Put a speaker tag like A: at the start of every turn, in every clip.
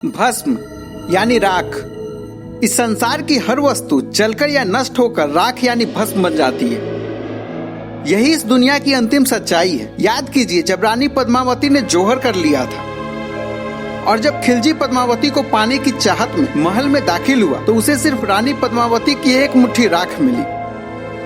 A: भस्म यानी राख। इस संसार की हर वस्तु जलकर या नष्ट होकर राख यानी भस्म बन जाती है। यही इस दुनिया की अंतिम सच्चाई है। याद कीजिए, जब रानी पद्मावती ने जौहर कर लिया था और जब खिलजी पद्मावती को पाने की चाहत में महल में दाखिल हुआ तो उसे सिर्फ रानी पद्मावती की एक मुट्ठी राख मिली।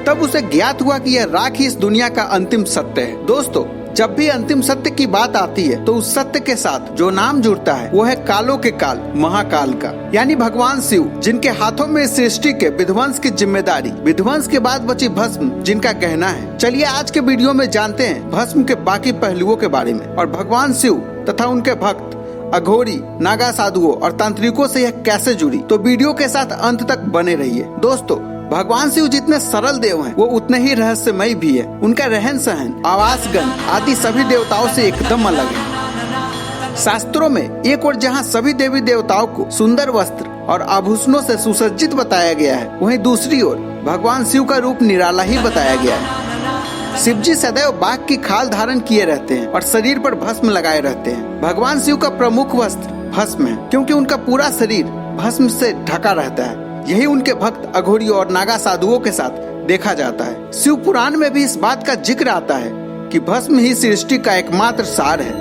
A: तब उसे ज्ञात हुआ कि यह राख ही इस दुनिया का अंतिम सत्य है। दोस्तों, जब भी अंतिम सत्य की बात आती है तो उस सत्य के साथ जो नाम जुड़ता है वो है कालों के काल महाकाल का, यानी भगवान शिव, जिनके हाथों में सृष्टि के विध्वंस की जिम्मेदारी, विध्वंस के बाद बची भस्म जिनका कहना है। चलिए आज के वीडियो में जानते हैं भस्म के बाकी पहलुओं के बारे में और भगवान शिव तथा उनके भक्त अघोरी, नागा साधुओं और तांत्रिकों से यह कैसे जुड़ी। तो वीडियो के साथ अंत तक बने रहिए। दोस्तों, भगवान शिव जितने सरल देव हैं, वो उतने ही रहस्यमयी भी है। उनका रहन सहन, आवास गण आदि सभी देवताओं से एकदम अलग है। शास्त्रों में एक ओर जहाँ सभी देवी देवताओं को सुंदर वस्त्र और आभूषणों से सुसज्जित बताया गया है, वहीं दूसरी ओर भगवान शिव का रूप निराला ही बताया गया है। शिव जी सदैव बाघ की खाल धारण किए रहते हैं और शरीर पर भस्म लगाए रहते हैं। भगवान शिव का प्रमुख वस्त्र भस्म है, क्योंकि उनका पूरा शरीर भस्म से ढका रहता है। यही उनके भक्त अघोरी और नागा साधुओं के साथ देखा जाता है। शिव पुराण में भी इस बात का जिक्र आता है कि भस्म ही सृष्टि का एकमात्र सार है।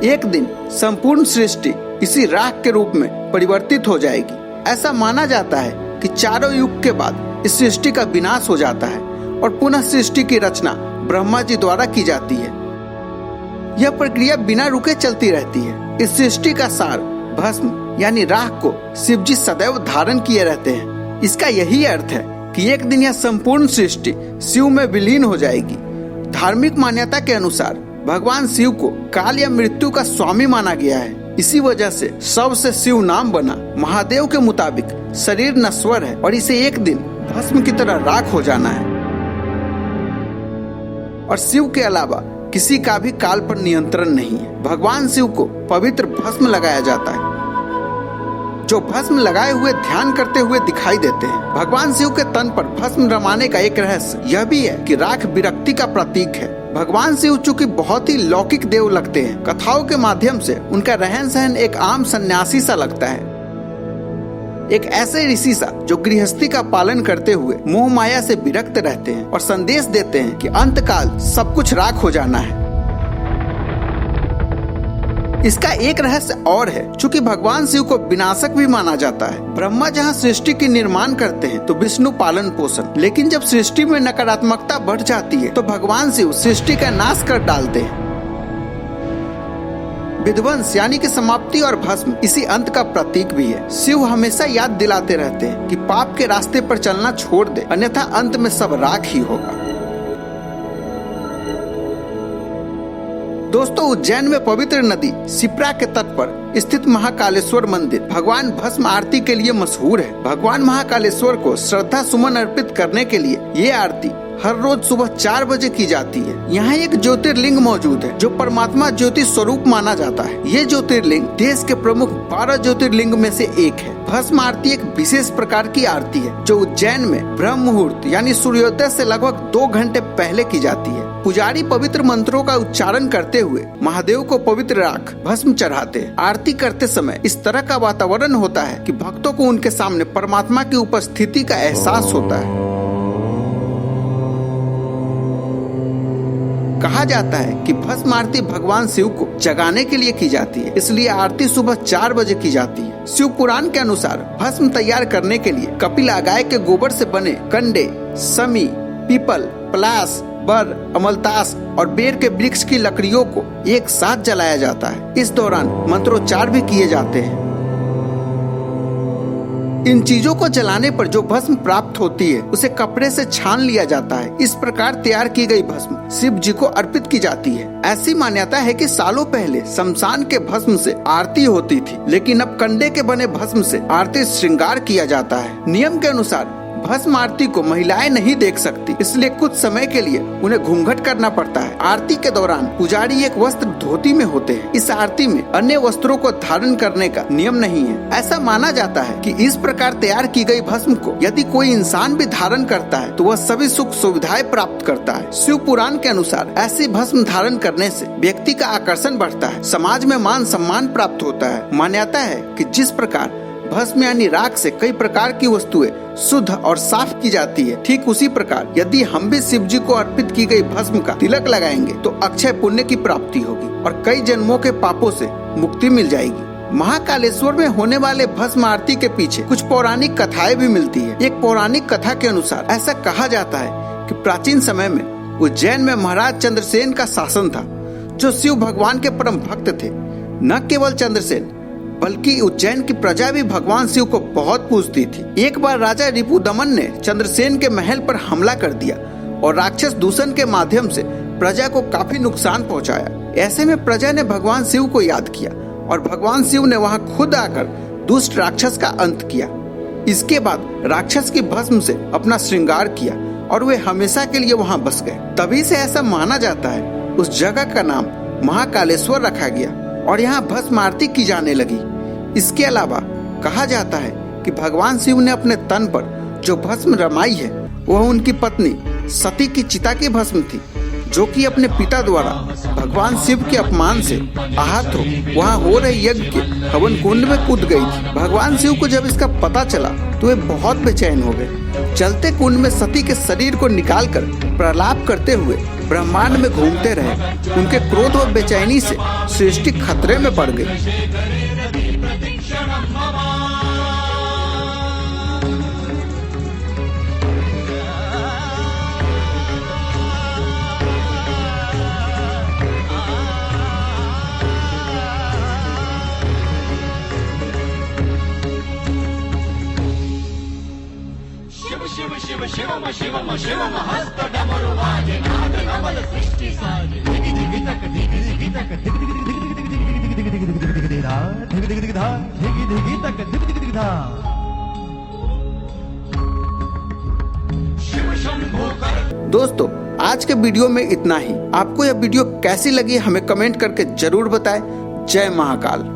A: एक दिन संपूर्ण सृष्टि इसी राख के रूप में परिवर्तित हो जाएगी। ऐसा माना जाता है कि चारों युग के बाद इस सृष्टि का विनाश हो जाता है और पुनः सृष्टि की रचना ब्रह्मा जी द्वारा की जाती है। यह प्रक्रिया बिना रुके चलती रहती है। इस सृष्टि का सार भस्म यानी राख को शिव जी सदैव धारण किए रहते हैं। इसका यही अर्थ है कि एक दिन यह संपूर्ण सृष्टि शिव में विलीन हो जाएगी। धार्मिक मान्यता के अनुसार भगवान शिव को काल या मृत्यु का स्वामी माना गया है। इसी वजह से शव से शिव नाम बना। महादेव के मुताबिक शरीर नश्वर है और इसे एक दिन भस्म की तरह राख हो जाना है। और शिव के अलावा किसी का भी काल पर नियंत्रण नहीं है। भगवान शिव को पवित्र भस्म लगाया जाता है, जो भस्म लगाए हुए ध्यान करते हुए दिखाई देते हैं। भगवान शिव के तन पर भस्म रमाने का एक रहस्य यह भी है कि राख विरक्ति का प्रतीक है। भगवान शिव चूंकि बहुत ही लौकिक देव लगते हैं, कथाओं के माध्यम से उनका रहन सहन एक आम सन्यासी सा लगता है, एक ऐसे ऋषि सा जो गृहस्थी का पालन करते हुए मोह माया से विरक्त रहते हैं और संदेश देते हैं कि अंतकाल सब कुछ राख हो जाना है। इसका एक रहस्य और है, चूंकि भगवान शिव को विनाशक भी माना जाता है। ब्रह्मा जहाँ सृष्टि की निर्माण करते हैं तो विष्णु पालन पोषण, लेकिन जब सृष्टि में नकारात्मकता बढ़ जाती है तो भगवान शिव सृष्टि का नाश कर डालते हैं। विध्वंस यानी कि समाप्ति और भस्म इसी अंत का प्रतीक भी है। शिव हमेशा याद दिलाते रहते हैं कि पाप के रास्ते पर चलना छोड़ दे, अन्यथा अंत में सब राख ही होगा। दोस्तों, उज्जैन में पवित्र नदी शिप्रा के तट पर स्थित महाकालेश्वर मंदिर भगवान भस्म आरती के लिए मशहूर है। भगवान महाकालेश्वर को श्रद्धा सुमन अर्पित करने के लिए ये आरती हर रोज सुबह 4 बजे की जाती है। यहाँ एक ज्योतिर्लिंग मौजूद है जो परमात्मा ज्योति स्वरूप माना जाता है। ये ज्योतिर्लिंग देश के प्रमुख 12 ज्योतिर्लिंग में से एक है। भस्म आरती एक विशेष प्रकार की आरती है जो उज्जैन में ब्रह्म मुहूर्त यानी सूर्योदय से लगभग 2 घंटे पहले की जाती है। पुजारी पवित्र मंत्रों का उच्चारण करते हुए महादेव को पवित्र राख भस्म चढ़ाते हैं। आरती करते समय इस तरह का वातावरण होता है कि भक्तों को उनके सामने परमात्मा की उपस्थिति का एहसास होता है। कहा जाता है कि भस्म आरती भगवान शिव को जगाने के लिए की जाती है, इसलिए आरती सुबह 4 बजे की जाती है। शिव पुराण के अनुसार भस्म तैयार करने के लिए कपिला गाय के गोबर से बने कंडे, समी, पीपल, पलास, बर, अमलतास और बेर के वृक्ष की लकड़ियों को एक साथ जलाया जाता है। इस दौरान मंत्रोच्चार भी किए जाते हैं। इन चीजों को जलाने पर जो भस्म प्राप्त होती है उसे कपड़े से छान लिया जाता है। इस प्रकार तैयार की गई भस्म शिव जी को अर्पित की जाती है। ऐसी मान्यता है कि सालों पहले शमशान के भस्म से आरती होती थी, लेकिन अब कंडे के बने भस्म से आरती श्रृंगार किया जाता है। नियम के अनुसार भस्म आरती को महिलाएं नहीं देख सकती, इसलिए कुछ समय के लिए उन्हें घूंघट करना पड़ता है। आरती के दौरान पुजारी एक वस्त्र धोती में होते हैं। इस आरती में अन्य वस्त्रों को धारण करने का नियम नहीं है। ऐसा माना जाता है कि इस प्रकार तैयार की गई भस्म को यदि कोई इंसान भी धारण करता है तो वह सभी सुख सुविधाएं प्राप्त करता है। शिव पुराण के अनुसार ऐसी भस्म धारण करने से व्यक्ति का आकर्षण बढ़ता है, समाज में मान सम्मान प्राप्त होता है। मान्यता है कि जिस प्रकार भस्म यानी राख से कई प्रकार की वस्तुएं शुद्ध और साफ की जाती है, ठीक उसी प्रकार यदि हम भी शिव जी को अर्पित की गई भस्म का तिलक लगाएंगे तो अक्षय पुण्य की प्राप्ति होगी और कई जन्मों के पापों से मुक्ति मिल जाएगी। महाकालेश्वर में होने वाले भस्म आरती के पीछे कुछ पौराणिक कथाएं भी मिलती है। एक पौराणिक कथा के अनुसार ऐसा कहा जाता है कि प्राचीन समय में उज्जैन में महाराज चंद्रसेन का शासन था, जो शिव भगवान के परम भक्त थे। न केवल चंद्रसेन बल्कि उज्जैन की प्रजा भी भगवान शिव को बहुत पूजती थी। एक बार राजा रिपुदमन ने चंद्रसेन के महल पर हमला कर दिया और राक्षस दूषण के माध्यम से प्रजा को काफी नुकसान पहुंचाया। ऐसे में प्रजा ने भगवान शिव को याद किया और भगवान शिव ने वहां खुद आकर दुष्ट राक्षस का अंत किया। इसके बाद राक्षस की भस्म से अपना श्रृंगार किया और वे हमेशा के लिए वहां बस गए। तभी से ऐसा माना जाता है उस जगह का नाम महाकालेश्वर रखा गया और यहाँ भस्म आरती की जाने लगी। इसके अलावा कहा जाता है कि भगवान शिव ने अपने तन पर जो भस्म रमाई है वह उनकी पत्नी सती की चिता की भस्म थी, जो कि अपने पिता द्वारा भगवान शिव के अपमान से आहत हो वहां हो रहे यज्ञ के हवन कुंड में कूद गई थी। भगवान शिव को जब इसका पता चला तो वे बहुत बेचैन हो गए। चलते कुंड में सती के शरीर को निकालकर प्रलाप करते हुए ब्रह्मांड में घूमते रहे। उनके क्रोध व बेचैनी से सृष्टि खतरे में पड़ गई।
B: शिव शिव शिवम शिवम शिवम हस्त डमरू वाजे नाद नवल सृष्टि साजे धिग धिग तक धिग धिग तक धिग धिग धिग धिग धिग धिग धिग धिग धिग धा धिग धिग धिग धा धिग धिग तक धिग धिग धिग धा। शिव शंभो कर।
A: दोस्तों, आज के वीडियो में इतना ही। आपको यह वीडियो कैसी लगी हमें कमेंट करके जरूर बताएं। जय महाकाल।